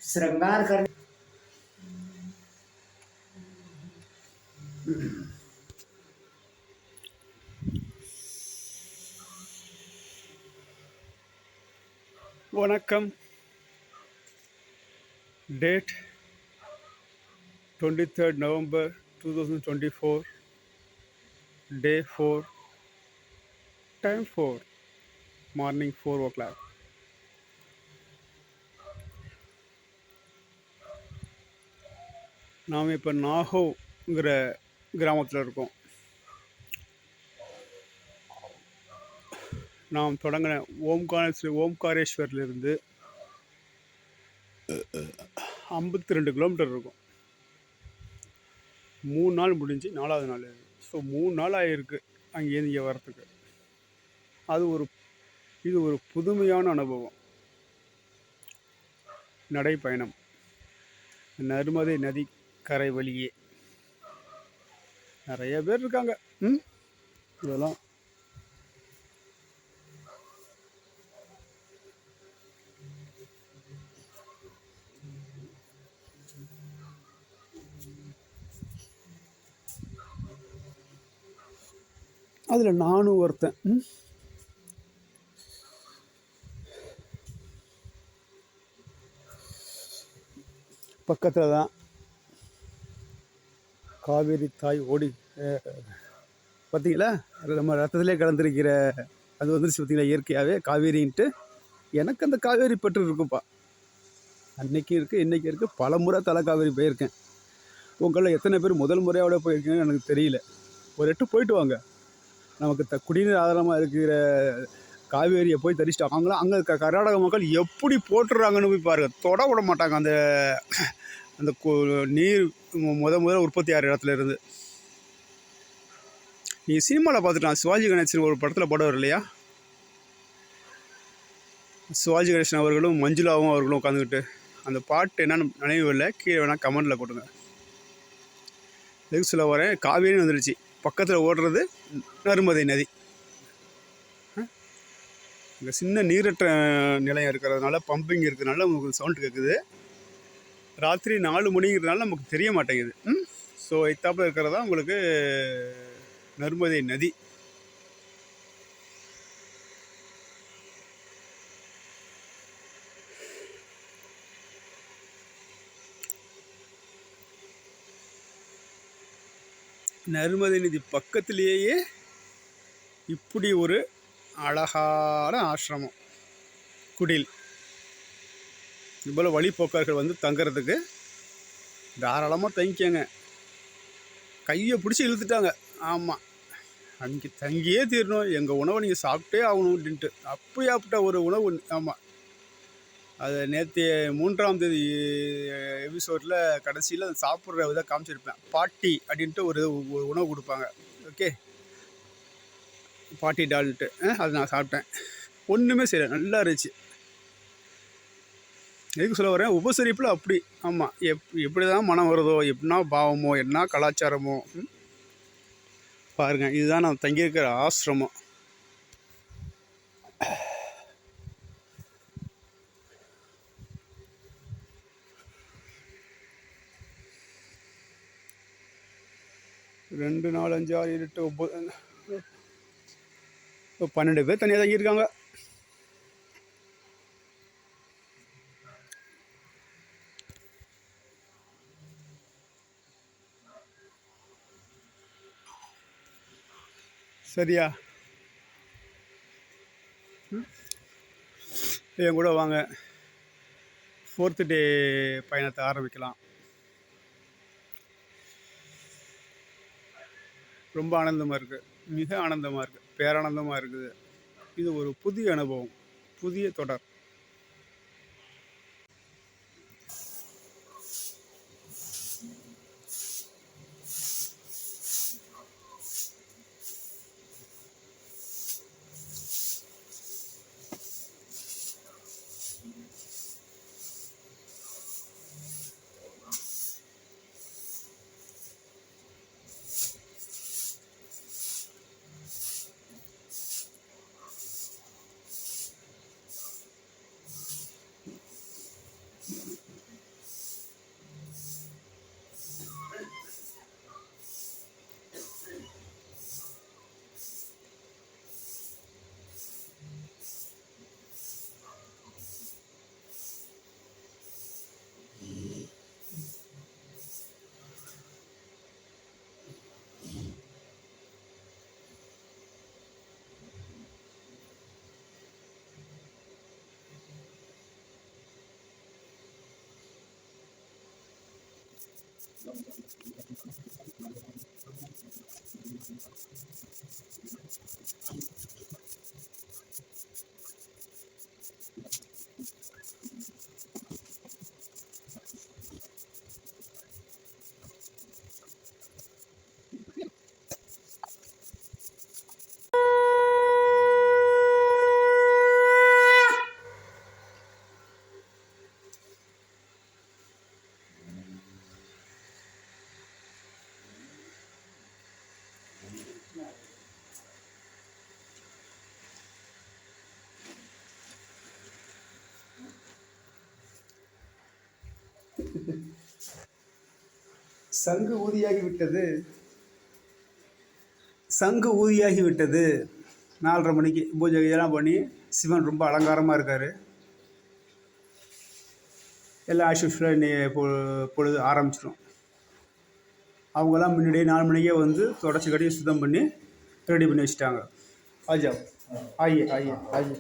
श्रृंगार कर வணக்கம். Date 23rd November 2024, day 4, time 4, morning 4 o'clock. நாம் இப்போ நாகோங்கிற கிராமத்தில் இருக்கோம். நாம் தொடங்கின ஓம்காரேஸ்வரிலிருந்து 52 கிலோமீட்டர் இருக்கும். 3 நாள் முடிஞ்சு 4வது நாள். ஸோ 3 நாள் ஆகிருக்கு அங்கேருந்து இங்கே வர்றதுக்கு. இது ஒரு புதுமையான அனுபவம். நடைப்பயணம் நர்மதை நதி கரை வழியே நிறைய பேர் இருக்காங்க. இதெல்லாம் அதில் நானும் ஒருத்தன். பக்கத்தில் தான் காவேரி தாய் ஓடி பார்த்தீங்களா, அது நம்ம ரத்தத்திலே கலந்துருக்கிற அது வந்துருச்சு பார்த்தீங்களா, இயற்கையாகவே காவேரின்ட்டு. எனக்கு அந்த காவேரி பற்று இருக்குப்பா. அன்னைக்கு இருக்குது, இன்றைக்கி இருக்குது. பல முறை தலை காவேரி போயிருக்கேன். உங்களில் எத்தனை பேர் முதல் முறையோட போயிருக்கீங்கன்னு எனக்கு தெரியல. ஒரு எட்டு போயிட்டு வாங்க. நமக்கு குடிநீர் ஆதாரமாக இருக்கிற காவேரியை போய் தரிச்சிட்டு அவங்களாம் அங்கே கர்நாடக மக்கள் எப்படி போட்டுடுறாங்கன்னு போய் பாருங்கள். தொட விட மாட்டாங்க. அந்த அந்த நீர் முதல்ல உற்பத்தி ஆகிற இடத்துல இருந்து. நீங்கள் சினிமாவில் பார்த்துட்டான், சிவாஜி கணேசன் ஒரு படத்தில் பாடுவார் இல்லையா, சிவாஜி கணேசன் அவர்களும் மஞ்சுளாவும் அவர்களும் உட்காந்துக்கிட்டு. அந்த பாட்டு என்னன்னு நினைவு இல்லை, கீழே வேணால் கமெண்டில் போட்டுங்க. எதுக்கு சொல்ல வரேன், காவேரின்னு வந்துடுச்சு. பக்கத்தில் ஓடுறது நர்மதை நதி. இங்கே சின்ன நீரற்ற நிலையம் இருக்கிறதுனால, பம்பிங் இருக்கிறதுனால உங்களுக்கு சவுண்ட் கேட்குது. ராத்திரி 4 மணிங்கிறதுனால நமக்கு தெரிய மாட்டேங்குது. ஸோ இத்தாப்பில் இருக்கிறதா உங்களுக்கு நர்மதை நதி. நர்மதை நதி பக்கத்திலேயே இப்படி ஒரு அழகான ஆசிரமம், குடில். இதுபோல் வழிப்போக்கர்கள் வந்து தங்கிறதுக்கு தாராளமாக தங்கிக்கங்க. கையை பிடிச்சி இழுத்துட்டாங்க. ஆமாம், அங்கே தங்கியே தீரணும், எங்கள் உணவை நீங்கள் சாப்பிட்டே ஆகணும் அப்படின்ட்டு. அப்படியாப்பட்ட ஒரு உணவு. ஆமாம், அது நேற்று 3ஆம் தேதி எபிசோடில் கடைசியில் சாப்பிட்ற இதை காமிச்சிருப்பேன். பாட்டி அப்படின்ட்டு ஒரு உணவு கொடுப்பாங்க. ஓகே, பாட்டி டால்ன்ட்டு அது நான் சாப்பிட்டேன். ஒன்றுமே சரி, நல்லா இருந்துச்சு. எதுக்கு சொல்ல வரேன், உபசரிப்பில் அப்படி. ஆமாம், எப்படி தான் மனம் வருதோ, எப்படின்னா பாவமோ, என்ன கலாச்சாரமோ. பாருங்கள், இதுதான் நான் தங்கியிருக்கிற ஆசிரமம். ரெண்டு 4 5 6 7 8 9 12 பேர் தனியாக தங்கியிருக்காங்க. சரியா, என் கூட வாங்க, 4th டே பயணத்தை ஆரம்பிக்கலாம். ரொம்ப ஆனந்தமாக இருக்குது, மிக ஆனந்தமாக இருக்குது, பேரானந்தமாக இருக்குது. இது ஒரு புதிய அனுபவம், புதிய தொடர். சங்கு ஊதியாகி விட்டது. சங்கு ஊதியாகி விட்டது. 4:30 மணிக்கு பூஜை இதெல்லாம் பண்ணி சிவன் ரொம்ப அலங்காரமாக இருக்கார். எல்லாம் ஆஷ்யூஷுவலாக இன்னைக்கு பொழுது ஆரம்பிச்சிடும். அவங்கெல்லாம் முன்னாடியே 4 மணிக்கே வந்து தொடச்சி கட்டி சுத்தம் பண்ணி ரெடி பண்ணி வச்சுட்டாங்க. ஆஜா ஆइए आइए आइए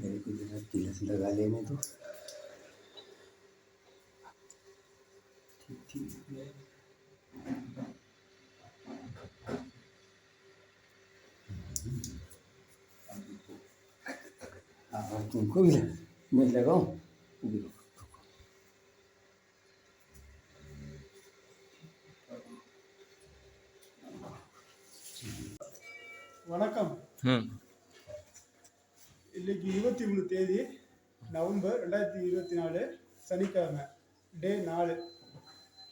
मेरे को जरा तिलक लगा लेने दो। ठीक हाँ तुमको भी मैं लगाऊं? வணக்கம். இன்னைக்கு 23 தேதி நவம்பர் 2024 சனிக்கிழமை, டே 4,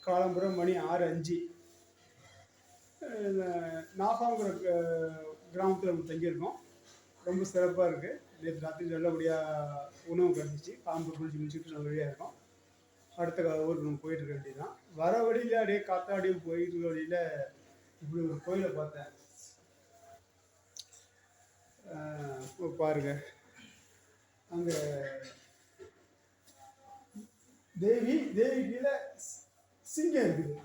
காலம்புரம் மணி 6:05. நாகாங்கிற கிராமத்தில் நம்ம தங்கியிருக்கோம். ரொம்ப சிறப்பாக இருக்குது. நேற்று ராத்திரி நல்லபடியாக உணவு கிடச்சிச்சு. காலம்புரம் குளிச்சு முடிச்சுட்டு நல்லபடியாக இருக்கோம். அடுத்த ஊருக்கு நம்ம போயிட்டு இருக்க வேண்டியதான். வர வழியில் அப்படியே காத்தாடியும் போயிட்டு இருக்க வழியில் இப்படி ஒரு கோயிலை பார்த்தேன். பாருங்க, அங்கே देवी கீழே सिंह இருக்குது.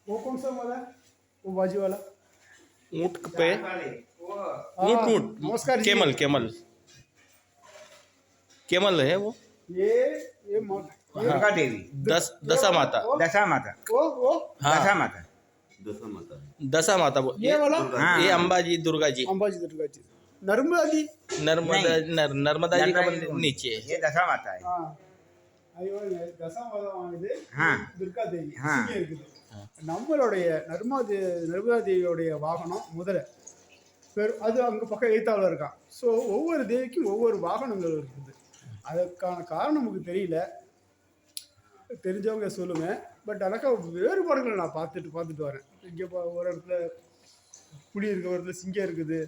वो कौन सा वाला? वो बाजू वाला ऊंट पे ऊंट नमस्कार जी. केमल केमल केमल है वो. ये दुर्गा देवी, दशा माता. दशा माता, वो हाँ, दशा माता, दशा माता ये वाला हाँ। ये अंबाजी दुर्गा जी. अंबाजी दुर्गा जी. नर्मदा जी. नर्मदा जी का मंदिर नीचे है. ये दशा माता है. हाँ, ஐயோ தசம் இது हाँ துர்கா தேவி हाँ. சிங்கம் இருக்குது. நம்மளுடைய நர்மதா தேவியோடைய வாகனம் முதலை அது அங்கே பக்கம் எழுத்தாவில் இருக்கான். ஸோ ஒவ்வொரு தேவிக்கும் ஒவ்வொரு வாகனங்கள் இருக்குது. அதுக்கான காரணம் நமக்கு தெரியல, தெரிஞ்சவங்க சொல்லுங்க. பட் எனக்கு வேறுபாடுகளை நான் பார்த்துட்டு வரேன். இங்கே ஒரு இடத்துல புலி இருக்குது, ஒரு இடத்துல சிங்கம் இருக்குது,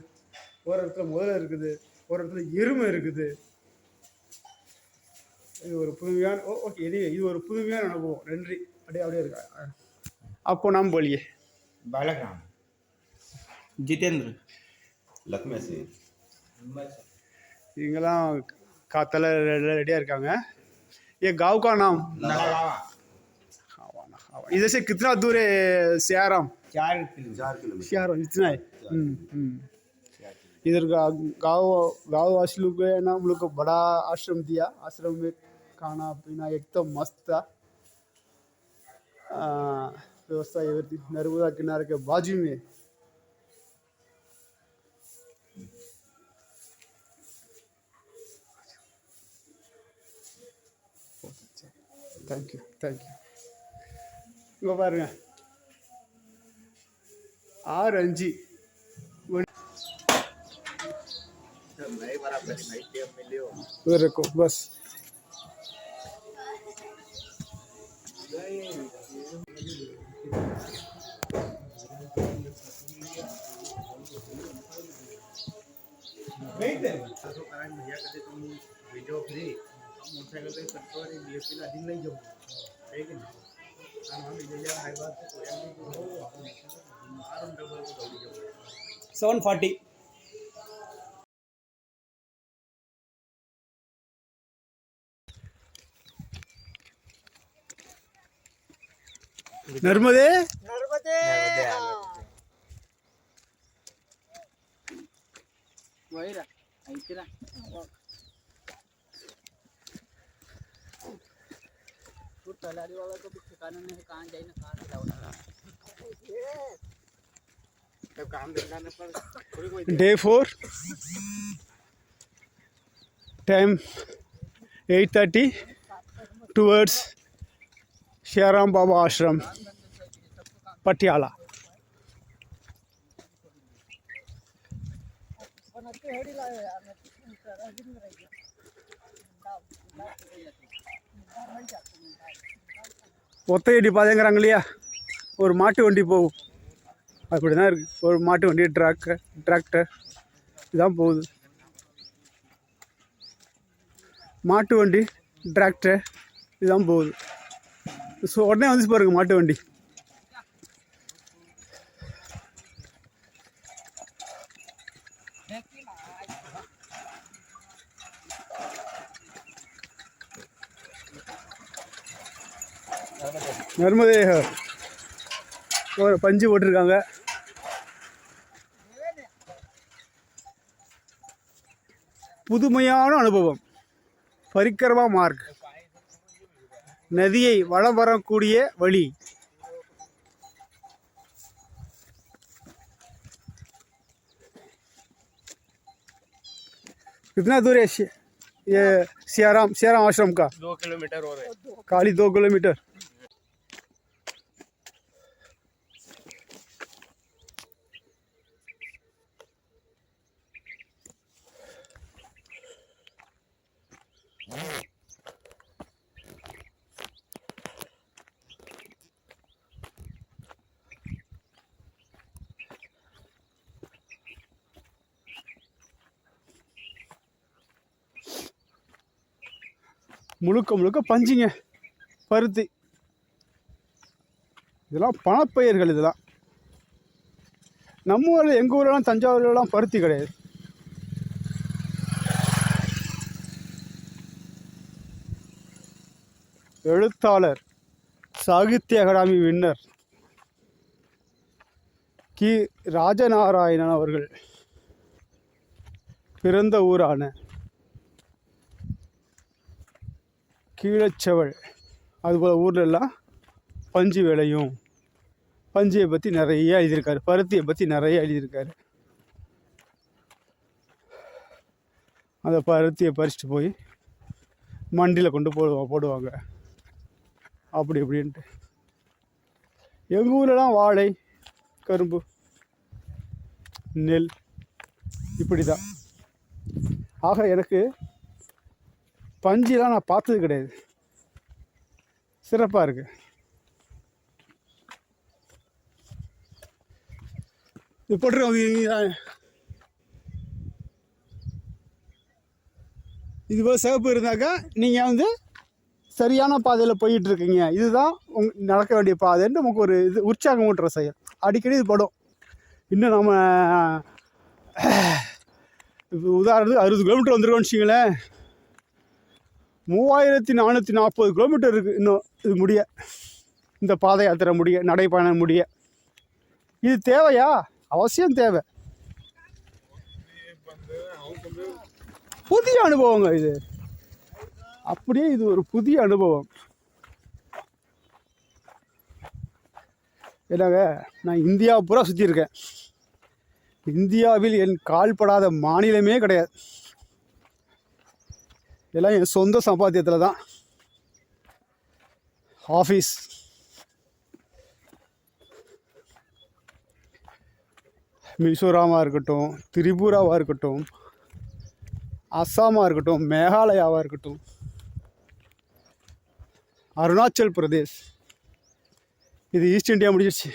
ஒரு இடத்துல முதலை இருக்குது, ஒரு இடத்துல எருமை இருக்குது. இது ஒரு புதுமையான ஓகே இது ஒரு புதுமையான அனுபவம். நன்றி. அப்படியே இருக்கா. அப்போ நாம் போலியே बालकराम, जितेंद्र लक्ष्मी से இவங்கெல்லாம் காத்தால ரெடியாக இருக்காங்க. ये गाँव का नाम इधर से कितना दूर है? सियाराम 4 किलोमीटर. सियाराम इतना है. इधर गाँव वासी लोग है ना, हम लोग को बड़ा आश्रम दिया. आश्रम में खाना पीना एकदम मस्त था. व्यवस्था ये थी. नर्मदा किनारे के बाजू में தேங்க்யூ. இங்கே பாருங்க, 6:05 उधर रखो बस. $740. नर्मदे वहीरा ऐतिरा तो तलारी वाला तो कुछ ठिकाना नहीं, कहाँ जाए ना कहाँ जाओ. Day 4, time 8:30, towards Siaram Baba Ashram, Patiala. ஒத்தையடி பாதைங்கிறாங்க இல்லையா, ஒரு மாட்டு வண்டி போகும், அப்படி தான் இருக்குது. ஒரு மாட்டு வண்டி, டிராக்டர் இதான் போகுது. மாட்டு வண்டி, டிராக்டர் இதுதான் போகுது. ஸோ உடனே வந்துச்சு பாருங்க மாட்டு வண்டி. நர்மதே பஞ்சு போட்டிருக்காங்க. புதுமையான அனுபவம். பரிக்கிரமா மார்க், நதியை வலம் வரக்கூடிய வழி. कितना दूर है ये सियाराम आश्रम का? 2 किलोमीटर हो रहे हैं. खाली 2 किलोमीटर. முழுக்க முழுக்க பஞ்சுங்க, பருத்தி. இதெல்லாம் பணப்பயிர்கள். இதெல்லாம் நம்ம ஊரில், எங்கள் ஊரெலாம் தஞ்சாவூர்லாம் பருத்தி கிடையாது. எழுத்தாளர், சாகித்ய அகாடமி வின்னர் கி. ராஜநாராயணன் அவர்கள் பிறந்த ஊரான கீழச்செவல், அதுபோல் ஊர்லெல்லாம் பஞ்சு விளையும். பஞ்சியை பற்றி நிறைய எழுதியிருக்காரு, பருத்தியை பற்றி நிறைய எழுதியிருக்காரு. அந்த பருத்தியை பறிச்சுட்டு போய் மண்டியில் கொண்டு போடுவாங்க அப்படி இப்படின்ட்டு. எங்கள் ஊரெலாம் வாழை, கரும்பு, நெல் இப்படி தான். ஆக எனக்கு பஞ்சிலாம் நான் பார்த்தது கிடையாது. சிறப்பாக இருக்குது. இது போட்டிருக்கோம். இது போல் சிவப்பு இருந்தாக்கா நீங்கள் வந்து சரியான பாதையில் போயிட்டுருக்கீங்க, இதுதான் நடக்க வேண்டிய பாதைன்னு நமக்கு ஒரு இது உற்சாகம் ஊட்டுற செயல். அடிக்கடி இது படும். இன்னும் நம்ம உதாரணத்துக்கு 60 கிலோமீட்டர் வந்துருக்கோம்னு வச்சிங்களேன். 3440 கிலோமீட்டர் இருக்குது இன்னும் இது முடிய, இந்த பாத யாத்திரை முடிய, நடைப்பயணம் முடிய. இது தேவையா? அவசியம் தேவை. புதிய அனுபவங்க இது. அப்படியே இது ஒரு புதிய அனுபவம். ஏன்னாங்க, நான் இந்தியா பூரா சுற்றியிருக்கேன். இந்தியாவில் என் கால்படாத மாநிலமே கிடையாது. எல்லாம் என் சொந்த சம்பாத்தியத்தில் தான். ஆஃபீஸ், மிசோராமாக இருக்கட்டும், திரிபுராவாக இருக்கட்டும், அஸ்ஸாமாக இருக்கட்டும், மேகாலயாவாக இருக்கட்டும், அருணாச்சல் பிரதேஷ், இது ஈஸ்ட் இந்தியா முடிஞ்சிருச்சு.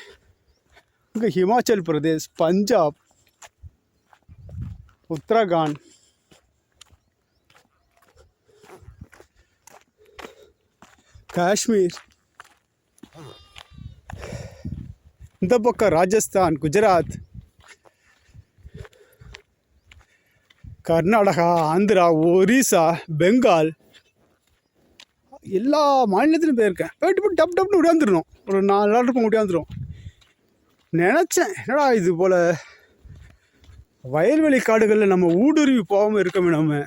இங்கே ஹிமாச்சல் பிரதேஷ், பஞ்சாப், உத்தரகாண்ட், காஷ்மீர், இந்த பக்கம் ராஜஸ்தான், குஜராத், கர்நாடகா, ஆந்திரா, ஒரிசா, பெங்கால், எல்லா மாநிலத்திலும் போயிருக்கேன். போயிட்டு டப் டப்னு ஓடியாந்துடணும். ஒரு 4 நாள் இருப்போம், ஓடியாந்துடும். நினச்சேன், என்னடா இது போல் வயல்வெளி காடுகளில் நம்ம ஊடுருவி போகாமல் இருக்கோமே, நம்ம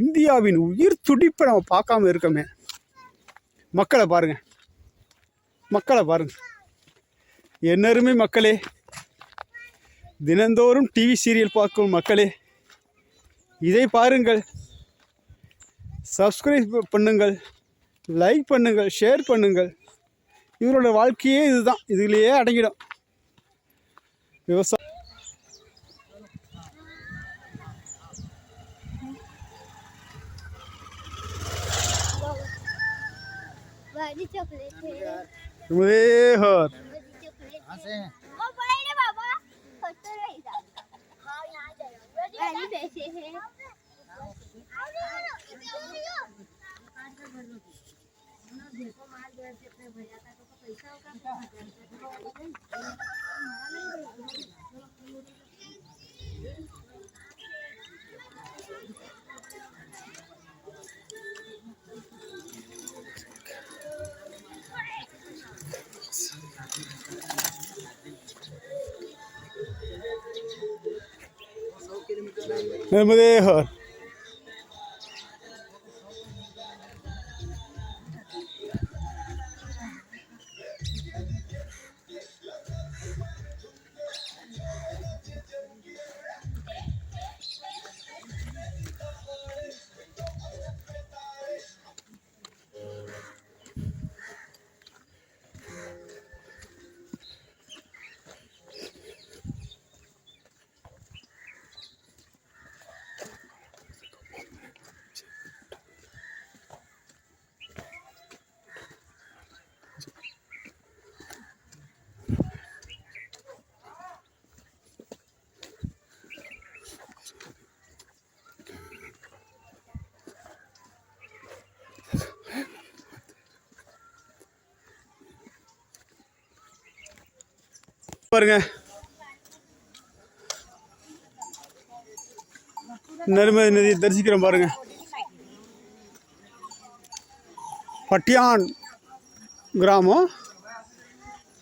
இந்தியாவின் உயிர் துடிப்பை நம்ம பார்க்காம இருக்கோமே. மக்களை பாருங்கள், மக்களை பாருங்கள். என்னருமை மக்களே, தினந்தோறும் டிவி சீரியல் பார்க்கும் மக்களே, இதை பாருங்கள், சப்ஸ்கிரைப் பண்ணுங்கள், லைக் பண்ணுங்கள், ஷேர் பண்ணுங்கள். இவரோட வாழ்க்கையே இதுதான், இதுலேயே அடங்கிடும். விவசாயம் नर्मदे हर. பாருங்க, நர்மதை நதியை தரிசிக்கிறோம் பாருங்க. பட்டியான் கிராமம்,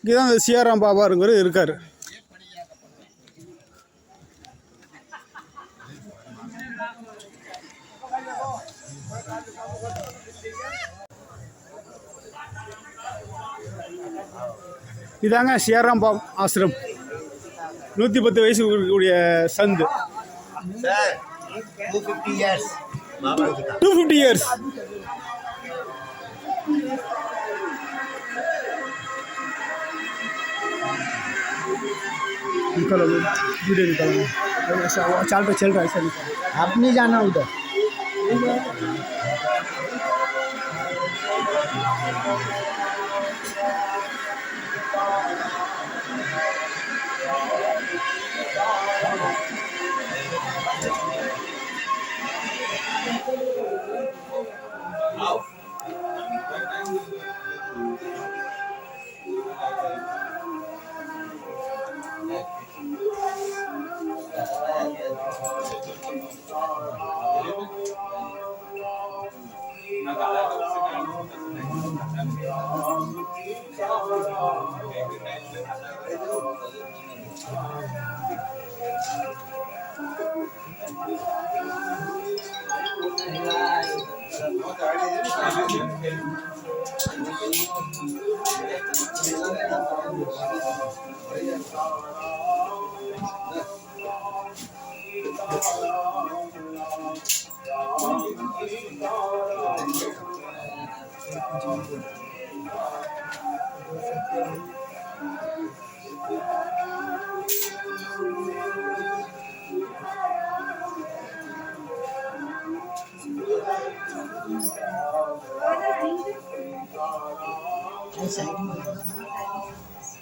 இங்கேதான் இந்த சியாராம் பாபாருங்கிறது இருக்காரு. இதாங்க சியாராம் பாபா ஆசிரம். 110 வயசு இருக்கக்கூடிய சந்து. 250 years. 250 years. निकलो वीडियो निकालो, चाल पे चल रहा है सर. आप नहीं जाना उधर.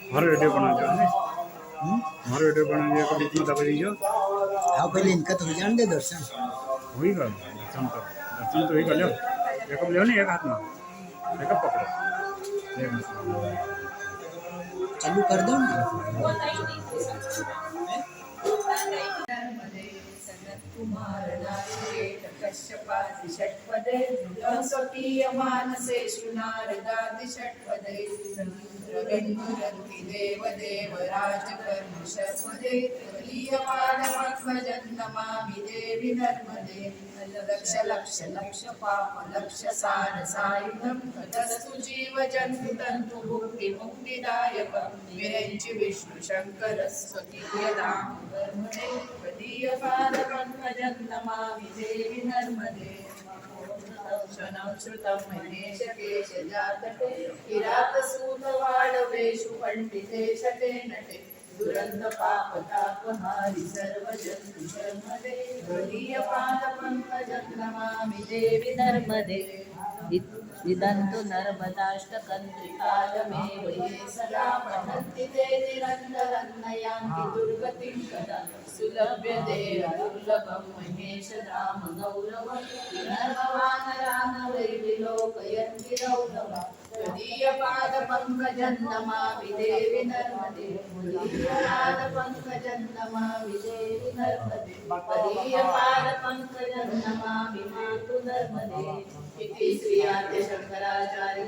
हमारा वीडियो बना दो ने हमारा वीडियो बना दिया को बीच में दबा दीजिए. आओ पहले इनका तो हो जाने दे दर्शन. वही कर दर्शन तो वही कर लो. एक अब लो नहीं, एक हाथ में एक अब पकड़ो. चालू कर दो ना. कुमार नारकेट कश्यपादि षट्पदे स्वकीय मानसेषु नारदादि षट्पदे रविन्दुरन्ति देवदेव राजकर्म षट्पदे त्वदीयपादपद्मजं नमामि देवि नर्मदे लक्ष लक्ष लक्ष पाप लक्ष सार सायुधं तदस्तु जीव जन्तु तन्तु भुक्ति मुक्तिदायकं विरञ्चि विष्णु शङ्कर स्वकीयदां धर्मदे त्वदीयपादपद्मजं नमामि देवि नर्मदे श्रुतं महेश केश जातटे किरातसूतवाडवेषु पण्डिते शते नटे दुरन्त पाप तापहारि सर्वजन्तु शर्मदे त्वदीयपादपङ्कजं नमामि देवि नर्मदे विदन्तु नर्मदाष्टकन्त्रिकालमेव ये सदा पठन्ति ते निरन्तरं नयान्ति दुर्गतिं कदा सुलभ्यते दुर्लभं महेश धाम गौरवं नर्मवानरानवै विलोकयन्ति रौरवं त्वदीयपादपङ्कजं नमामि देवि नर्मदे त्वदीयपादपङ्कजं नमामि देवि नर्मदे त्वदीयपादपङ्कजं नमामि मातु नर्मदे इति श्री आद्य शंकराचार्य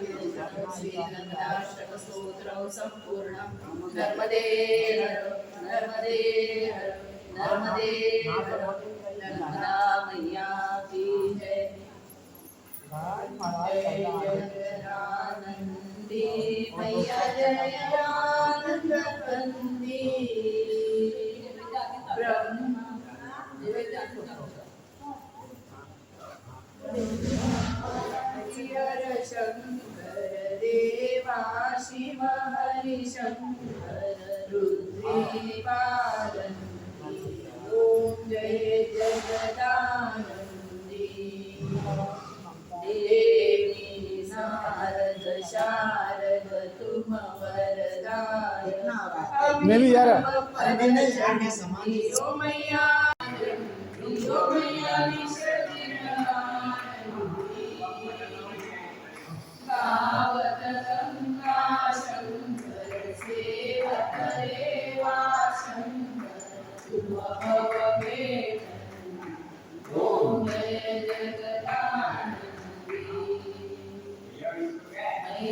श्रीनन्दाष्टकस्तोत्रं सम्पूर्णं नर्मदे हर नर्मदे हर नर्मदे हर नर्मदा मैया की जय जय जगदानंदी मैया जय आनंद कंदी ब्रह्मा हरिहर शंकर देवा शिव हरि शंकर रुद्रीपादन्ती ओम जय जगदानंदी देवी नारद शारद तुम वरदाय मैं भी यार ओ मैया गावत गंगा शंकर सेवक रेवा शंकर तुम भवभेद ओम जय जगदानंदी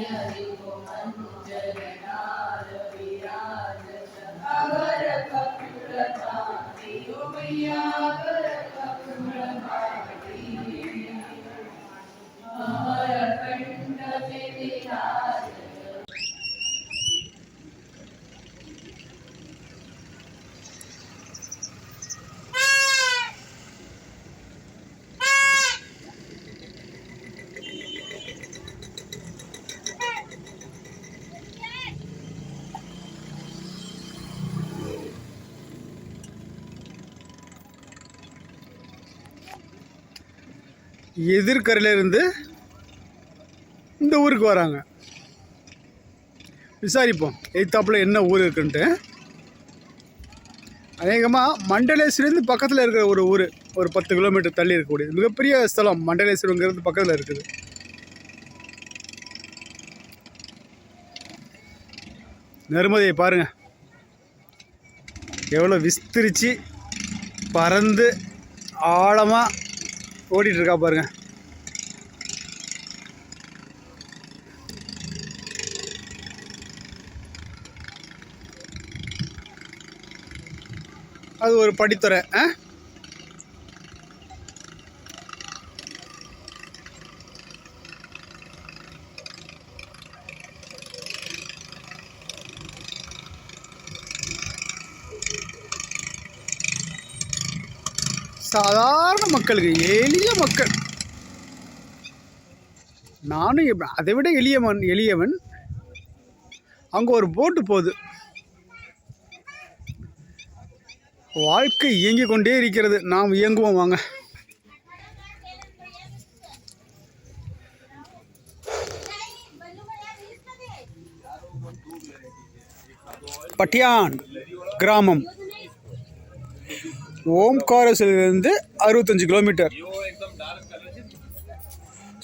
हरि मंजरनार विराजत अगर कपूरधारी ओ मैया अगर कपूरधारी अमरकंठ में विराजत எதிர்கரையில இருந்து இந்த ஊருக்கு வராங்க. விசாரிப்போம் எய்த்தாப்பில் என்ன ஊர் இருக்குன்ட்டு. அநேகமாக மண்டலேஸ்வரிலேருந்து பக்கத்தில் இருக்கிற ஒரு ஊர், ஒரு 10 கிலோமீட்டர் தள்ளி இருக்கக்கூடிய மிகப்பெரிய ஸ்தலம் மண்டலேஸ்வரங்கிறது பக்கத்தில் இருக்குது. நர்மதையை பாருங்கள் எவ்வளோ விஸ்திரிச்சு பறந்து ஆழமாக ஓடிட்டுருக்கா பாருங்கள். அது ஒரு படித்துறை. சாதாரண மக்களுக்கு, எளிய மக்கள். நானும் அதை விட எளியவன். அங்கே ஒரு போட்டு போகுது. வாழ்க்கை இயங்கிக் கொண்டே இருக்கிறது. நாம் இயங்குவோம் வாங்க. பட்டியான் கிராமம் ஓம்காரேஸ்வரிலிருந்து 65 கிலோமீட்டர்.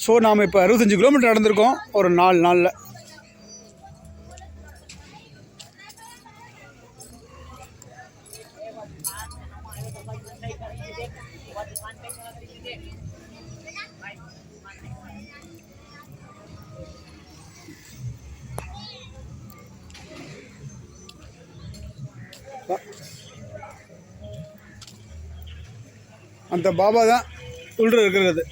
ஸோ நாம் இப்போ 65 கிலோமீட்டர் நடந்திருக்கோம் ஒரு 4 நாளில். அந்த பாபா தான் உள்ள இருக்கிறது.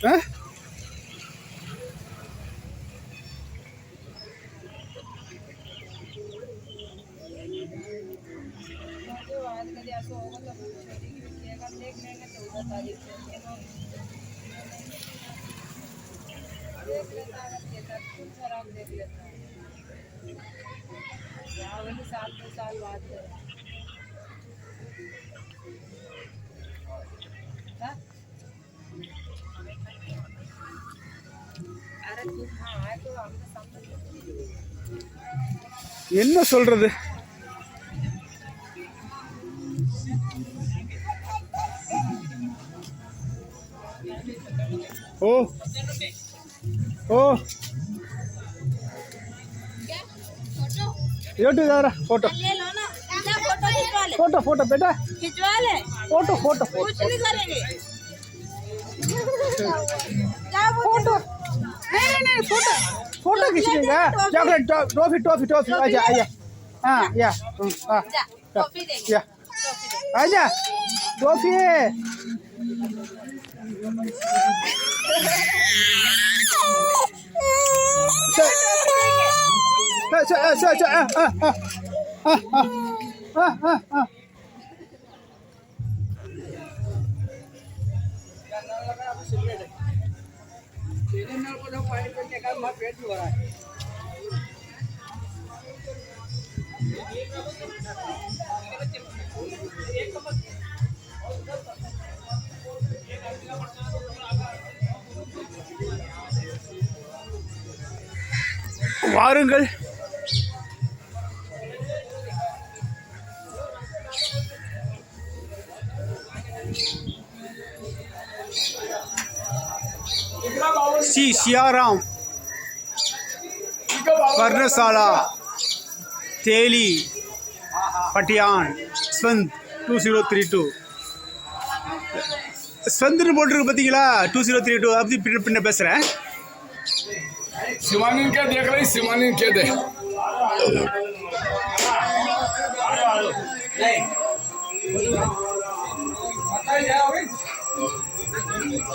என்ன சொல்றது? ओ ओ यूट्यूब जा रहा फोटो ले लो ना, क्या फोटो खिंचवा ले, फोटो फोटो बेटा खिंचवा ले, फोटो फोटो कुछ नहीं करेंगे। क्या फोटो नहीं फोटो फोटो खींचेगा। चॉकलेट टॉफी टॉफी टॉफी आजा आजा हाँ या जा, टॉफी देंगे, या टॉफी देंगे। आजा टॉफी है। வாருங்கள். श्री सियाराम पर्णशाला तेली पटियान स्वंद 2032 ஸ்வந்துன்னு போட்டிருக்கு பார்த்தீங்களா? 2032 அப்படி பின்ன பேசுகிறேன். शिवानी क्या देख रही? शिवानी क्या दे?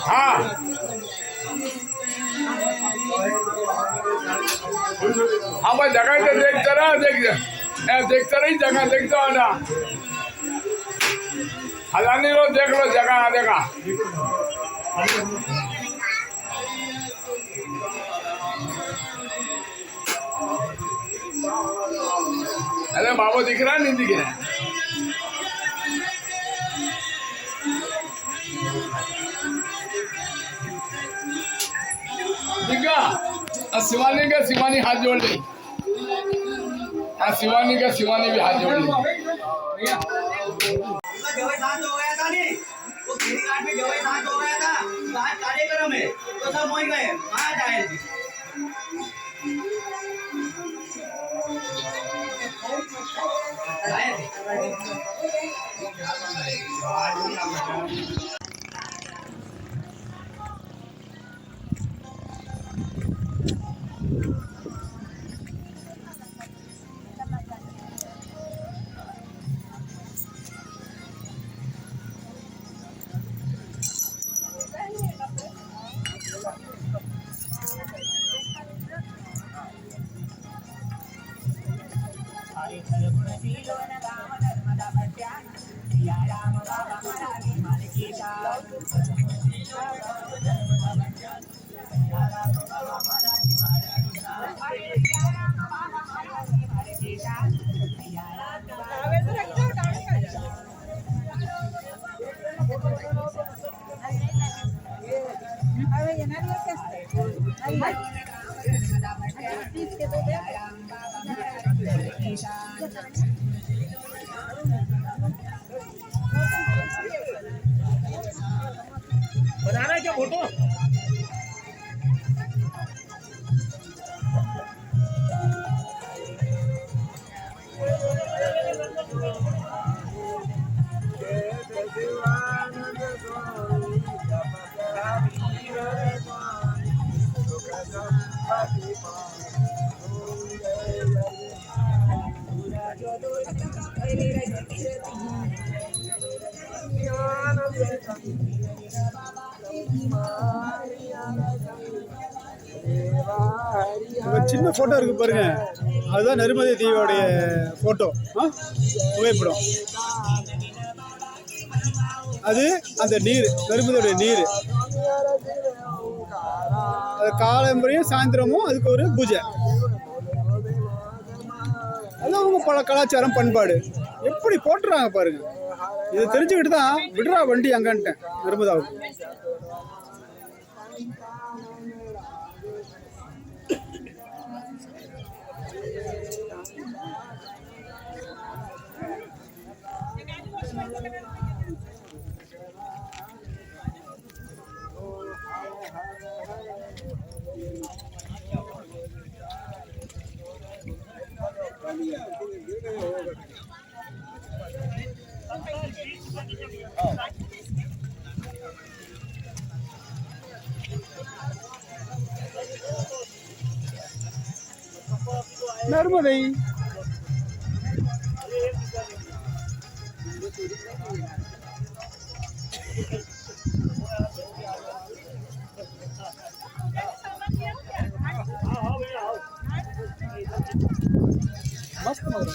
हाँ हाँ भाई जगह तो देखता रहा देखता रही जगह देखता ना हलानी लो देख लो जगह देखा अरे बाबू दिख रहा नहीं दिख रहा? दिखा शिवानी हाथ जोड़ ली। हाँ शिवानी भी हाथ जोड़ ली। हो गया था नहीं वो खेती काट में जवाई सांस हो गया था तो आज कार्यक्रम है तो सब मोई गए कहाँ जाए बनाना है क्या फोटो? शिवानंद சின்ன ஃபோட்டோ இருக்குது பாருங்க, அதுதான் நர்மதை தேவியோடைய ஃபோட்டோ, புகைப்படம். அது அந்த நீர், நர்மதையுடைய நீர். அது காலம்பரையும் சாயந்தரமும் அதுக்கு ஒரு பூஜை. அது அவங்க பல கலாச்சாரம் பண்பாடு எப்படி போட்டுறாங்க பாருங்க. இதை தெரிஞ்சுக்கிட்டு தான் விடுறா வண்டி அங்கன்ட்டேன் நர்மதாவுக்கு. நர்மதை मस्त मग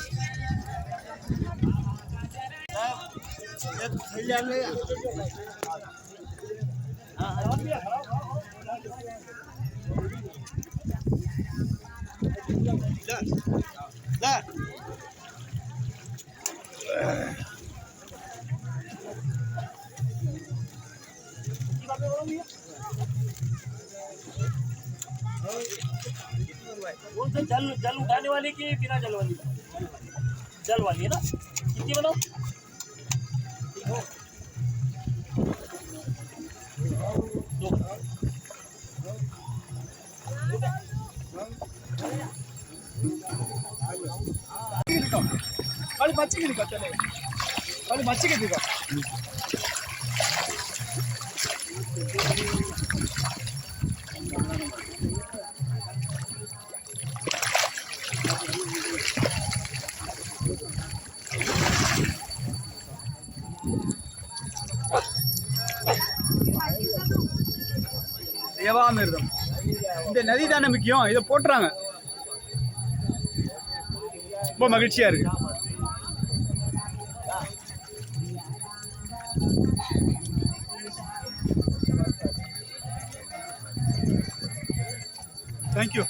कौन सा जल जल उठाने वाली की बिना जल वाली? जल वाली है ना? कितनी बनाओ? वाली बच्चे की दिक्कत चले, वाली बच्चे की दिक्कत. தேவாமிர்தம் இந்த நதி தானே முக்கியம், இதை போட்டுறாங்க. ரொம்ப மகிழ்ச்சியா இருக்கு. தேங்க்யூ.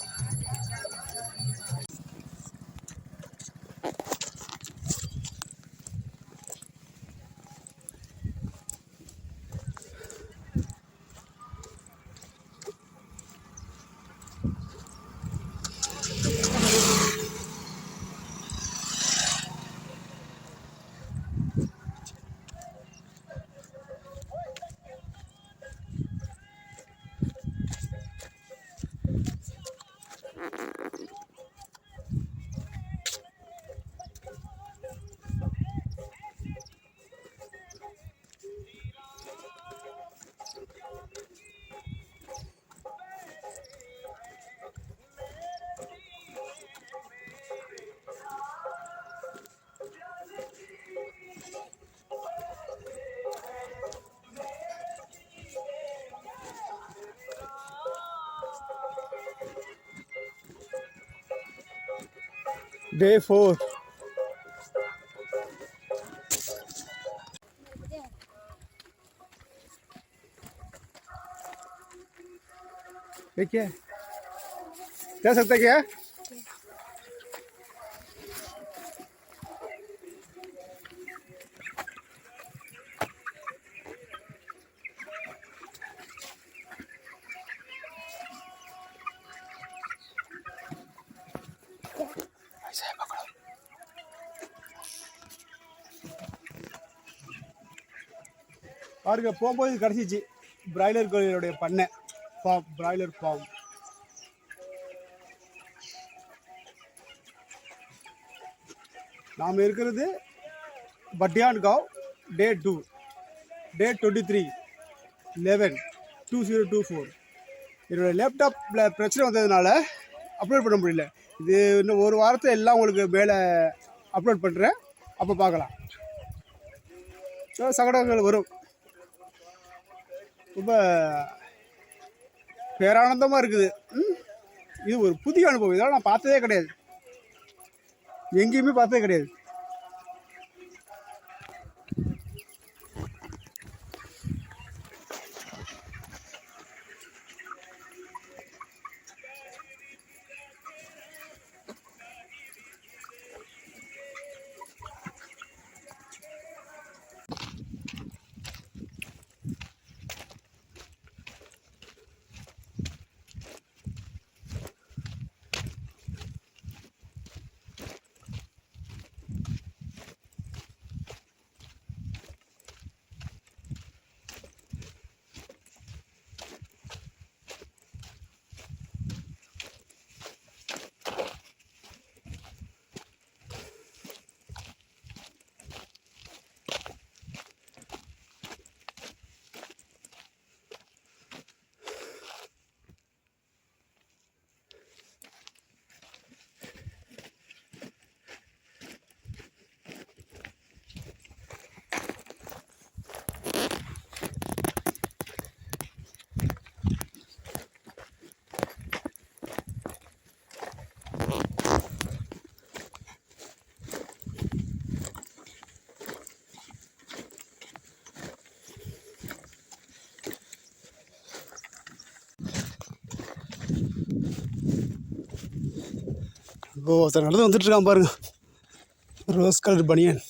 Day 4. देखिए क्या सकता क्या है? பாருங்க போகும்போது கிடச்சிச்சு பிராய்லர் கோழியோடைய பண்ணை ஃபார்ம், பிராய்லர் ஃபார்ம். நாம் இருக்கிறது பட்டியான்காவ். டே 2, டே 23/11/2024. என்னோடய லேப்டாப்பில் பிரச்சனை வந்ததுனால அப்லோட் பண்ண முடியல. இது இன்னும் ஒரு வாரத்தில் எல்லாம் உங்களுக்கு மேலே அப்லோட் பண்ணுறேன், அப்போ பார்க்கலாம். சகடங்கள் வரும். ரொம்ப பேரானந்தமாக இருக்குது. இது ஒரு புதிய அனுபவம். இதெல்லாம் நான் பார்த்ததே கிடையாது, எங்கேயுமே பார்த்ததே கிடையாது. ஒருத்தர் நடந்து வந்துட்டுருக்கான் பாருங்க, ரோஸ் கலர் பனியன்.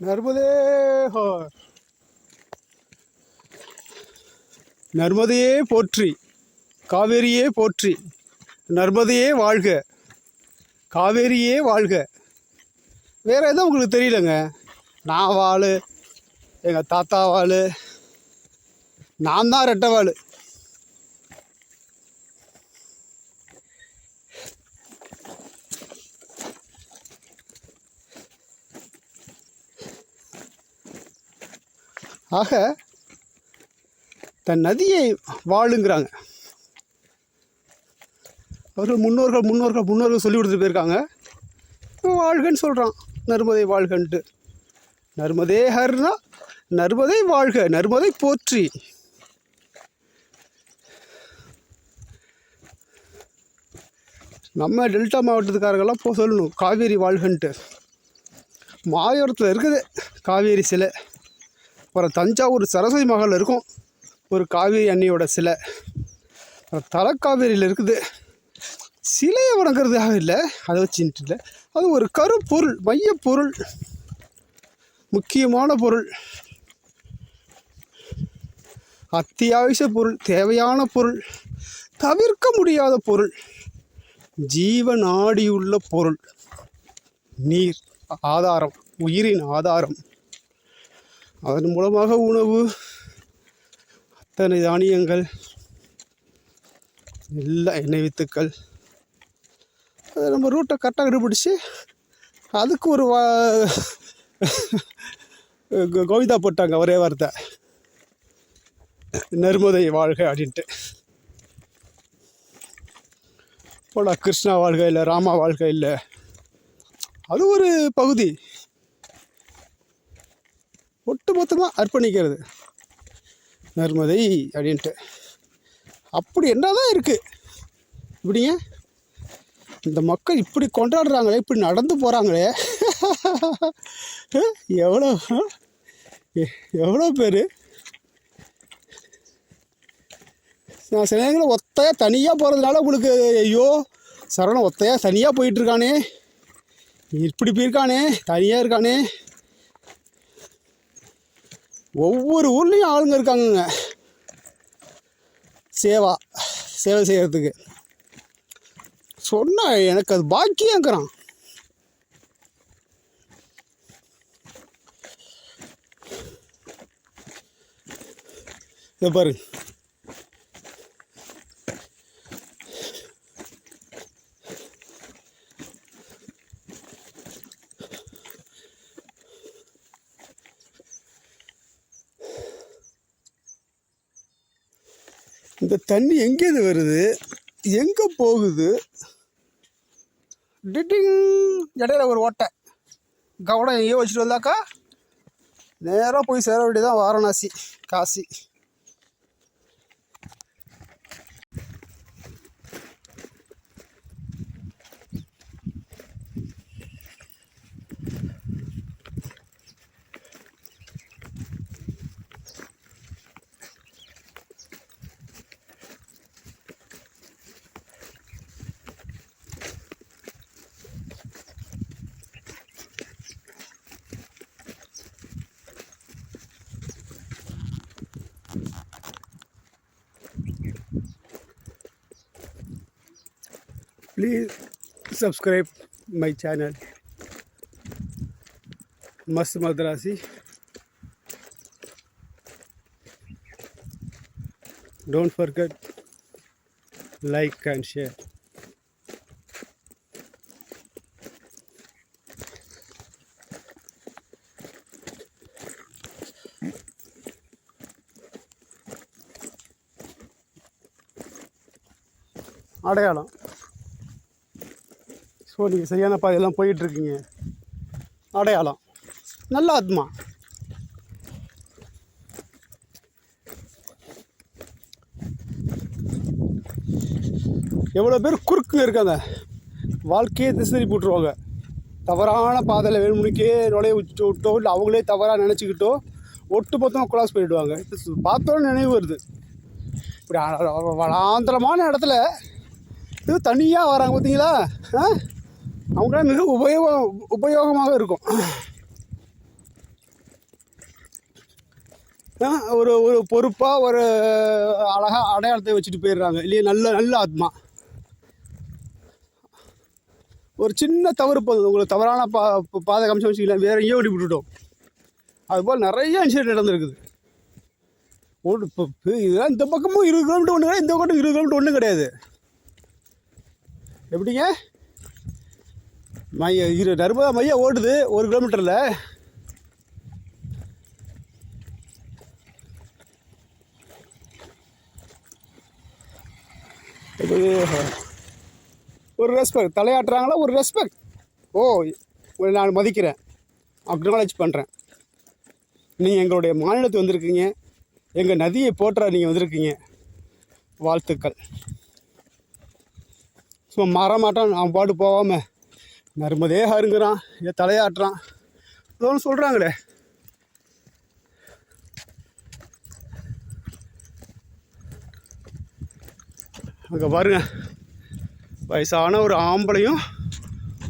நர்மதே ஹோ, நர்மதையே போற்றி, காவேரியே போற்றி, நர்மதையே வாழ்க, காவேரியே வாழ்க. வேறு எதுவும் உங்களுக்கு தெரியலங்க. நான் வாள், எங்கள் தாத்தா வாள், நான் தான் ரெட்டை வாள். ஆக தன் நதியை வாழுங்கிறாங்க. அவர்கள் முன்னோர்கள் சொல்லி கொடுத்துட்டு போயிருக்காங்க. வாழ்கன்னு சொல்கிறான், நர்மதை வாழ்கன்ட்டு. நர்மதே ஹர்னா நர்மதை வாழ்க, நர்மதை போற்றி. நம்ம டெல்டா மாவட்டத்துக்காரங்கெல்லாம் போக சொல்லணும், காவேரி வாழ்கன்ட்டு. மாயூரத்தில் இருக்குது காவேரி சிலை. அப்புறம் தஞ்சாவூர் சரஸ்வதி மகாலில் இருக்கும் ஒரு காவேரி அன்னையோட சிலை. அப்புறம் தலைக்காவேரியில் இருக்குது. சிலையை வணங்குறதுக்காக இல்லை, அதை வச்சுட்டு இல்லை, அது ஒரு கருப்பொருள், மையப்பொருள், முக்கியமான பொருள், அத்தியாவசிய பொருள், தேவையான பொருள், தவிர்க்க முடியாத பொருள், ஜீவநாடியுள்ள பொருள். நீர் ஆதாரம், உயிரின் ஆதாரம். அதன் மூலமாக உணவு, அத்தனை தானியங்கள், எல்லா எண்ணெய் வித்துக்கள். அதை நம்ம ரூட்டை கரெக்டாக கண்டுபிடிச்சி அதுக்கு ஒரு கோவிந்தா போட்டாங்க ஒரே வார்த்தை, நர்மதை வாழ்க அப்படின்ட்டு. போடா கிருஷ்ணா வாழ்க இல்லை ராமா வாழ்க இல்லை, அது ஒரு பகுதி. ஒட்டுமொத்தமாக அர்ப்பணிக்கிறது நர்மதை அப்படின்ட்டு. அப்படி என்னதான் இருக்குது இப்படிங்க இந்த மக்கள் இப்படி கொண்டாடுறாங்களே, இப்படி நடந்து போகிறாங்களே. எவ்வளோ பேர். நான் சில நேரங்களில் ஒத்தையாக தனியாக போகிறதுனால உங்களுக்கு ஐயோ சரவணன் ஒத்தையாக தனியாக போயிட்டுருக்கானே, இப்படி போயிருக்கானே, தனியாக இருக்கானே. ஒவ்வொரு ஊர்லேயும் ஆளுங்க இருக்காங்கங்க சேவை செய்கிறதுக்கு. சொன்னால் எனக்கு அது பாக்கியங்கிறான். இதை பாருங்க, இந்த தண்ணி எங்கேருந்து வருது, எங்கே போகுது, டிட்டிங் இடையில ஒரு ஓட்டை, கவனம் எங்கேயோ வச்சுட்டு வந்தாக்கா நேராக போய் சேர வேண்டியதான் Varanasi, Kashi. Please subscribe my channel Mast Madrasi. Don't forget like and share. அடையாளம். ஸோ நீங்கள் சரியான பாதையெல்லாம் போயிட்டுருக்கீங்க. அடையாளம் நல்ல ஆத்மா. எவ்வளோ பேர் குறுக்குங்க இருக்காங்க, வாழ்க்கையே திசை போட்டுருவாங்க. தவறான பாதையில் வேணுமுனிக்கே நுழைய வச்சுட்டு விட்டோ, இல்லை அவங்களே தவறாக நினச்சிக்கிட்டோ ஒட்டு மொத்தமாக கிராஸ் பண்ணிவிடுவாங்க. பார்த்தோன்னு நினைவு வருது, இப்படி வளாந்தரமான இடத்துல இது தனியாக வராங்க பார்த்தீங்களா, அவங்களாம் மிக உபயோகமாக இருக்கும். ஒரு ஒரு பொறுப்பாக ஒரு அழகாக அடையாளத்தை வச்சுட்டு போயிடுறாங்க இல்லையா. நல்ல ஆத்மா. ஒரு சின்ன தவறு போதும், உங்களுக்கு தவறான பாதை காமிச்சு வச்சுக்கலாம், வேறு எங்கேயோ ஓடி விட்டுட்டோம். அதுபோல் நிறைய இன்சிடென்ட் நடந்துருக்குது. இப்போ இதெல்லாம் இந்த பக்கமும் 20 கிலோமீட்டர் ஒன்று கிடையாது, இந்த பக்கம் 20 கிலோமீட்டர் ஒன்றும் கிடையாது. எப்படிங்க நர்மதா மையம் ஓடுது 1 கிலோமீட்டரில். ஒரு ரெஸ்பெக்ட் தலையாட்டுறாங்களா, ஒரு ரெஸ்பெக்ட். நான் மதிக்கிறேன், அக்னாலேஜ் பண்ணுறேன். நீங்கள் எங்களுடைய மாநிலத்துக்கு வந்திருக்கீங்க, எங்கள் நதியை போற்ற நீங்கள் வந்திருக்கீங்க, வாழ்த்துக்கள். சும்மா மாட்டான் அவன் பாட்டு போகாமல் நர்மதே ஹருங்கிறான், ஏன் தலையாட்டுறான், ஏதோ ஒன்று சொல்கிறாங்களே. அங்கே பாருங்க, வயசான ஒரு ஆம்பளையும்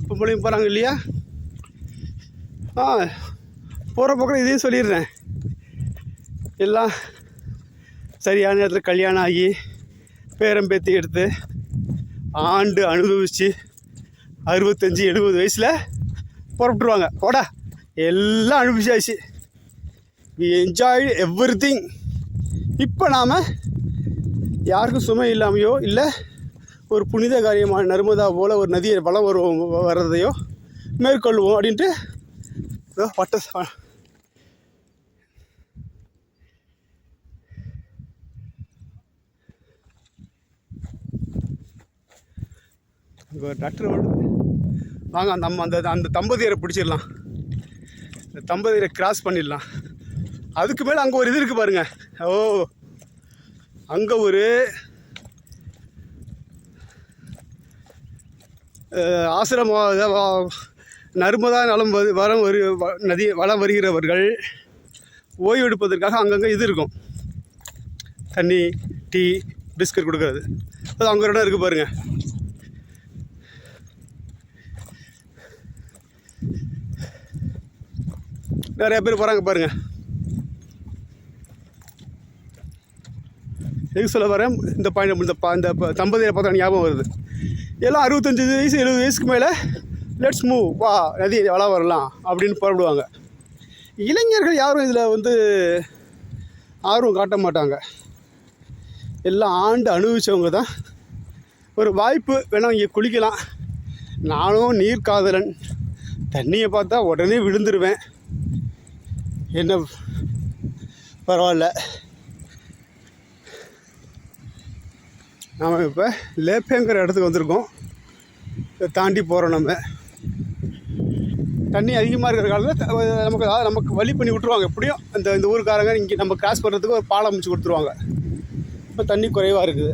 பொம்பளையும் போகிறாங்க இல்லையா. போகிற பக்கம் இதையும் சொல்லிடுறேன், எல்லாம் சரியான நேரத்தில் கல்யாணம் ஆகி பேரம்பேத்தி எடுத்து ஆண்டு அனுபவித்து 65-70 வயசில் புறப்பட்டுருவாங்க. போடா, எல்லாம் அனுபவிச்சாச்சு, வி என்ஜாய் எவ்ரிதிங். இப்போ நாம் யாருக்கும் சுமை இல்லாமையோ இல்லை ஒரு புனித காரியமான நர்மதா போல் ஒரு நதியை வளம் வர்றதையோ மேற்கொள்வோம் அப்படின்ட்டு பட்ட இங்கே ஒரு டாக்டர் வருது. வாங்க நம்ம அந்த தம்பதியரை பிடிச்சிடலாம், இந்த தம்பதியரை கிராஸ் பண்ணிடலாம். அதுக்கு மேலே அங்கே ஒரு இது இருக்குது பாருங்கள். ஓ, அங்கே ஒரு ஆசிரம நர்மதா நலம் நதி வளம் வருகிறவர்கள் ஓய்வு எடுப்பதற்காக அங்கங்கே இது இருக்கும், தண்ணி, டீ, பிஸ்கட் கொடுக்கறது. அது அங்கே ஒரு இடம் இருக்குது பாருங்கள். நிறைய பேர் போகிறாங்க பாருங்கள். எதுக்கு சொல்ல வரேன், இந்த பாயிண்ட் இந்த தம்பதியை பார்த்தா ஞாபகம் வருது. எல்லாம் 65 வயசு 70 வயசுக்கு மேலே லெட்ஸ் மூவ், வா நதி வளம் வரலாம் அப்படின்னு புறப்படுவாங்க. இளைஞர்கள் யாரும் இதில் ஆர்வம் காட்ட மாட்டாங்க. எல்லாம் ஆண்டு அனுபவித்தவங்க தான். ஒரு வாய்ப்பு வேணால் இங்கே குளிக்கலாம். நானும் நீர் காதலன், தண்ணியை பார்த்தா உடனே விழுந்துருவேன். என்ன பரவாயில்ல. நாம் இப்போ லேப்பேங்கிற இடத்துக்கு வந்திருக்கோம். இதை தாண்டி போகிறோம். நம்ம தண்ணி அதிகமாக இருக்கிற காலத்தில் நமக்கு வழி பண்ணி விட்ருவாங்க. எப்படியும் இந்த ஊருக்காரங்க இங்கே நம்ம கிராஸ் பண்ணுறதுக்கு ஒரு பாலம் அமைச்சு கொடுத்துருவாங்க. இப்போ தண்ணி குறைவாக இருக்குது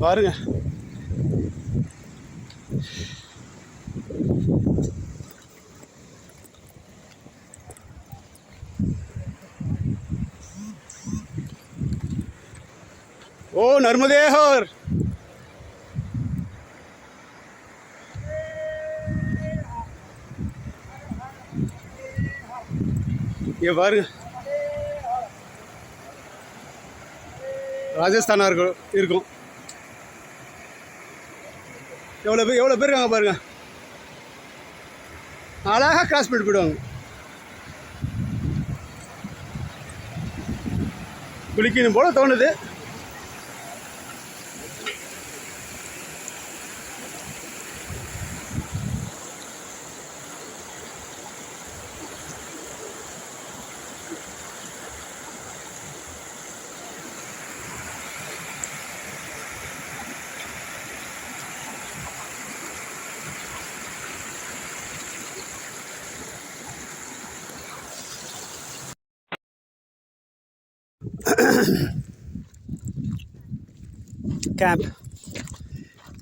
பாருங்க. ओ नर्मदे हर ये பாருங்க, ராஜஸ்தானா இருக்கும். எவ்வளோ பேர் இருக்காங்க பாருங்க. அழகாக கிராஸ் பண்ணிட்டு போயிடுவாங்க. குளிக்கணும் போல தோணுது. கேம்ப்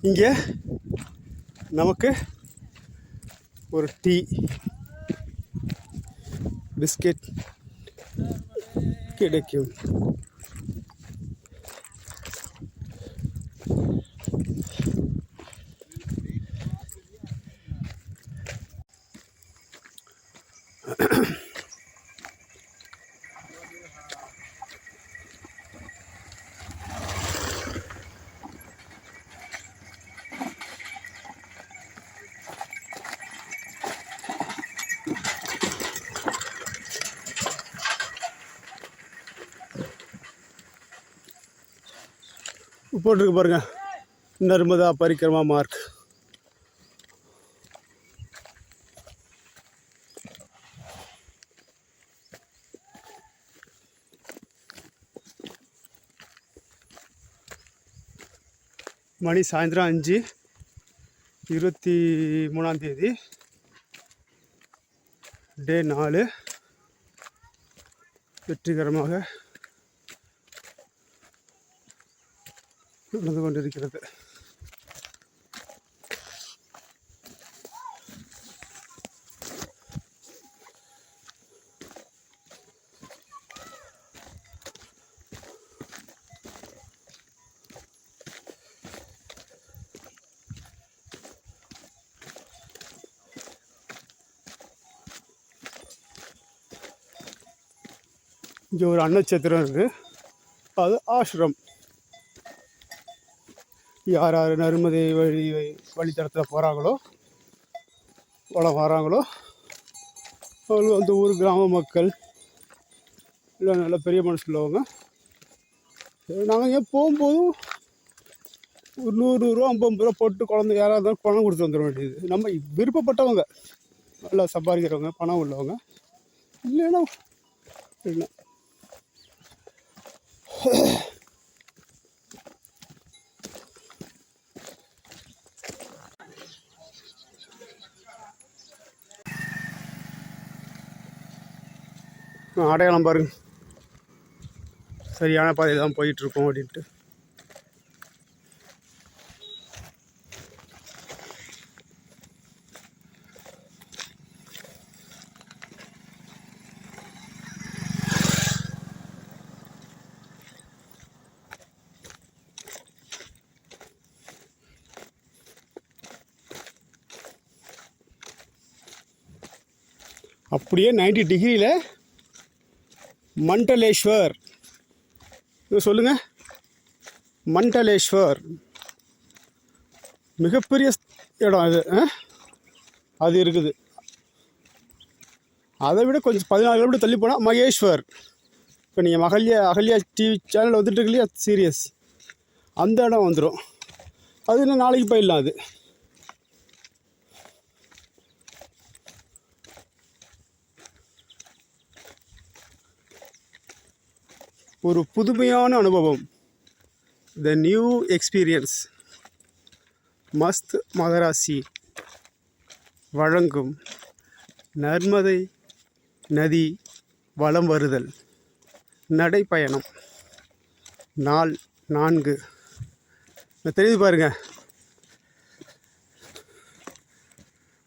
இங்கே நமக்கு ஒரு டீ, பிஸ்கெட் கிடைக்கும். போட்டிருக்கு பாருங்க, நர்மதா பரிக்கிரமா மார்க். மணி சாயந்தரம் 5, 23ஆம் தேதி, டே 4. வெற்றிகரமாக நடந்து கொண்டிருக்கிறது. இங்கே ஒரு அன்னச்சத்திரம் இருக்குது, அது ஆசிரம். யார் யார் நர்மதை வழித்தடத்தில் போகிறாங்களோ வளம் வராங்களோ அவங்க அந்த ஊர் கிராம மக்கள் இல்லை நல்ல பெரிய மனசு உள்ளவங்க. நாங்கள் இங்கே போகும்போதும் ஒரு 100 ரூபா 50 ரூபா போட்டு குழந்தை யாராக இருந்தாலும் பணம் கொடுத்து வந்துட வேண்டியது. நம்ம விருப்பப்பட்டவங்க, நல்லா சம்பாதிக்கிறவங்க, பணம் உள்ளவங்க, இல்லைன்னா இல்லை. அடையாளம் பாருங்க, சரியான பாதையில் தான் போயிட்டுருக்கோம் அப்படின்ட்டு. அப்படியே 90 டிகிரியில் மண்டலேஸ்வர் சொல்லுங்க. மண்டலேஸ்வர் மிகப்பெரிய இடம் அது. அது இருக்குது. அதை விட கொஞ்சம் 14 கிலோமீட்டர் தள்ளி போனால் மகேஸ்வர். இப்போ நீங்கள் அகல்யா டிவி சேனல் வந்துட்டு இருக்கு இல்லையா, சீரியஸ், அந்த இடம் வந்துடும். அது இன்னும் நாளைக்கு போயிடலாம். அது ஒரு புதுமையான அனுபவம். The new experience. மஸ்த் மகராசி வழங்கும் நர்மதை நதி வலம் வருதல் நடைப்பயணம். நாள் 4. தெரியுது பாருங்க,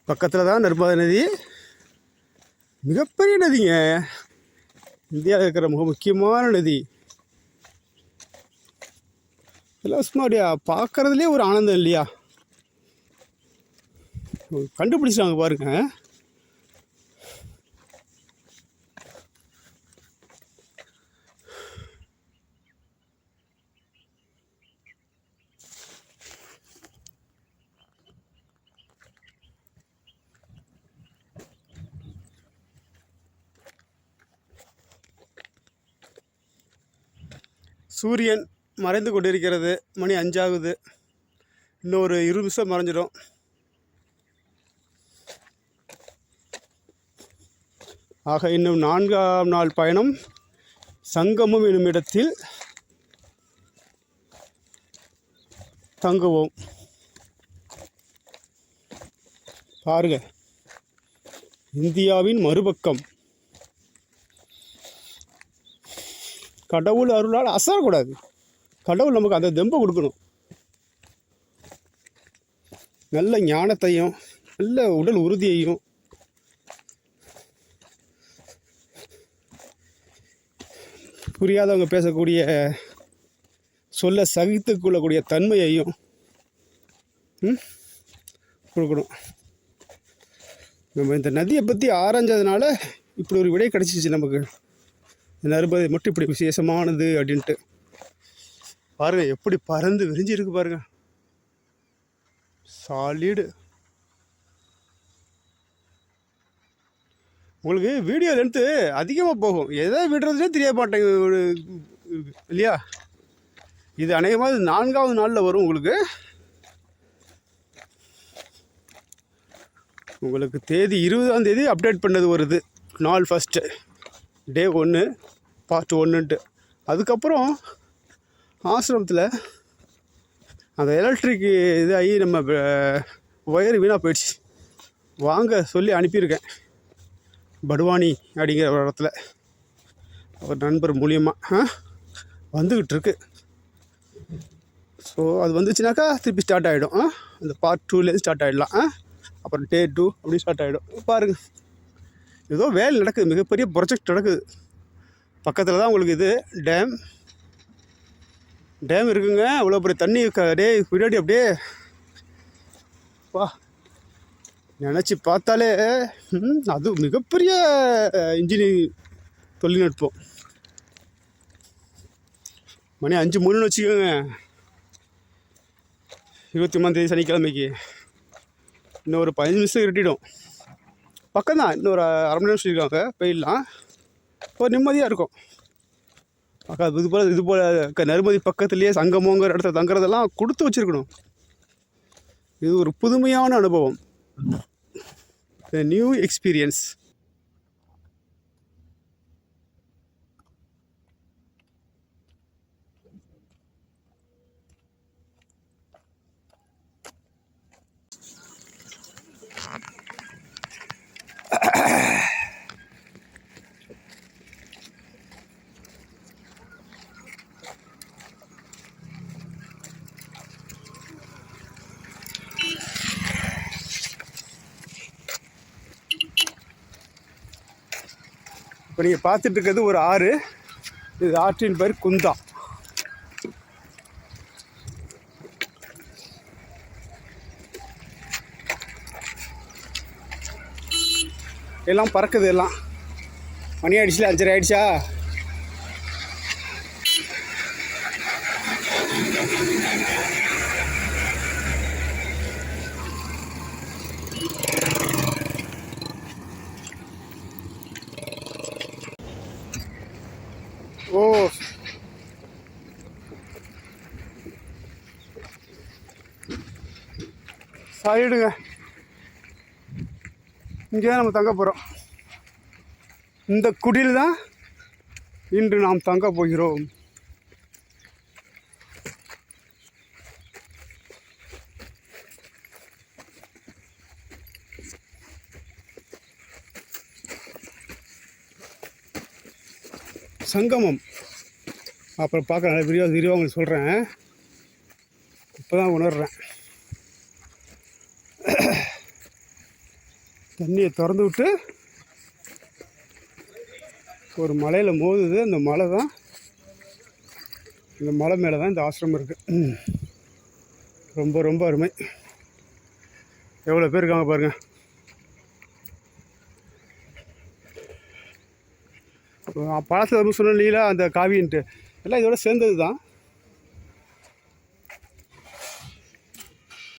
பக்கத்தில் தான் நர்மதை நதி. மிகப்பெரிய நதிங்க, இந்தியாவில் இருக்கிற மிக முக்கியமான நதி. இதெல்லாம் சும்மா அப்படியா பார்க்குறதுலே ஒரு ஆனந்தம் இல்லையா? கண்டுபிடிச்சாங்க பாருங்க. சூரியன் மறைந்து கொண்டிருக்கிறது. மணி 5 ஆகுது. இன்னும் ஒரு 20 நிமிஷம் மறைஞ்சிடும். ஆக இன்னும் 4ஆம் நாள் பயணம். சங்கமம் என்னும் இடத்தில் தங்குவோம். பாருங்க, இந்தியாவின் மறுபக்கம். கடவுள் அருளால் அசரக்கூடாது. கடவுள் நமக்கு அந்த தெம்பை கொடுக்கணும். நல்ல ஞானத்தையும் நல்ல உடல் உறுதியையும் புரியாதவங்க பேசக்கூடிய சொல்ல சகித்து கொள்ளக்கூடிய தன்மையையும் கொடுக்கணும். நம்ம இந்த நதியை பற்றி ஆராய்ஞ்சதுனால இப்படி ஒரு விடை கிடச்சிச்சு நமக்கு. நர்மதை மட்டும் இப்படி விசேஷமானது அப்படின்ட்டு. பாருங்கள் எப்படி பறந்து விரிஞ்சிருக்கு பாருங்க. சாலிடு. உங்களுக்கு வீடியோ லென்த்து அதிகமாக போகும், எதை விடுறதுனே தெரிய மாட்டேங்குது இல்லையா? இது அநேகமாக 4ஆவது நாளில் வரும் உங்களுக்கு. உங்களுக்கு தேதி 20ஆம் தேதி அப்டேட் பண்ணது வருது. நாள் ஃபஸ்ட்டு டே 1 பார்ட் 1ன்ட்டு. அதுக்கப்புறம் ஆசிரமத்தில் அந்த எலக்ட்ரிக் இது ஆகி நம்ம ஒயர் வீணாக போயிடுச்சு. வாங்க சொல்லி அனுப்பியிருக்கேன் படுவானி அப்படிங்கிற ஒரு இடத்துல. ஒரு நண்பர் மூலியமாக வந்துக்கிட்டு இருக்கு. ஸோ அது வந்துச்சுனாக்கா திருப்பி ஸ்டார்ட் ஆகிடும். அந்த பார்ட் 2லேருந்து ஸ்டார்ட் ஆகிடலாம். அப்புறம் டே 2 அப்படி ஸ்டார்ட் ஆகிடும். பாருங்கள், ஏதோ வேலை நடக்குது, மிகப்பெரிய ப்ரொஜெக்ட் நடக்குது. பக்கத்தில் தான் உங்களுக்கு இது டேம் இருக்குங்க. அவ்வளோ பெரிய தண்ணி டே பின்னாடி அப்படியே வா நினச்சி பார்த்தாலே அது மிகப்பெரிய இன்ஜினியரிங் தொழில்நுட்பம். மணி 5:03 வச்சுக்கோங்க. 23ஆம் சனிக்கிழமைக்கு இன்னும் ஒரு 15 நிமிஷம் இருட்டிடும். பக்கம்தான், இன்னொரு அரை மணி நேரம் சொல்லியிருக்காங்க, போயிடலாம். ஒரு நிம்மதியாக இருக்கும். இது போல் நறுமதி பக்கத்துலேயே சங்கமோங்கிற இடத்துல தங்குறதெல்லாம் கொடுத்து வச்சுருக்கணும். இது ஒரு புதுமையான அனுபவம், நியூ எக்ஸ்பீரியன்ஸ். இப்போ நீங்கள் பார்த்துட்டு இருக்கிறது ஒரு ஆறு. இது ஆற்றின் பேர் குந்தா. எல்லாம் பறக்குது. எல்லாம் மணி ஆயிடுச்சுல, 5:30 ஆயிடுச்சா. ஓ, சாரிடுங்க. இங்கே தான் நம்ம தங்க போகிறோம். இந்த குடில் தான் இன்று நாம் தங்க போகிறோம். சங்கமம் அப்புறம் பார்க்க நல்ல விரிவாக உங்களுக்கு சொல்கிறேன். இப்போ தான் உணர்றேன். தண்ணியை திறந்து விட்டு ஒரு மலையில் மோதுது. அந்த மலை தான், இந்த மலை மேலே தான் இந்த ஆசிரமம் இருக்குது. ரொம்ப ரொம்ப அருமை. எவ்வளோ பேர் இருக்காங்க பாருங்கள். பழத்தில் வந்து சொன்னீங்களா அந்த காவின்ட்டு, எல்லாம் இதோட சேர்ந்தது தான்.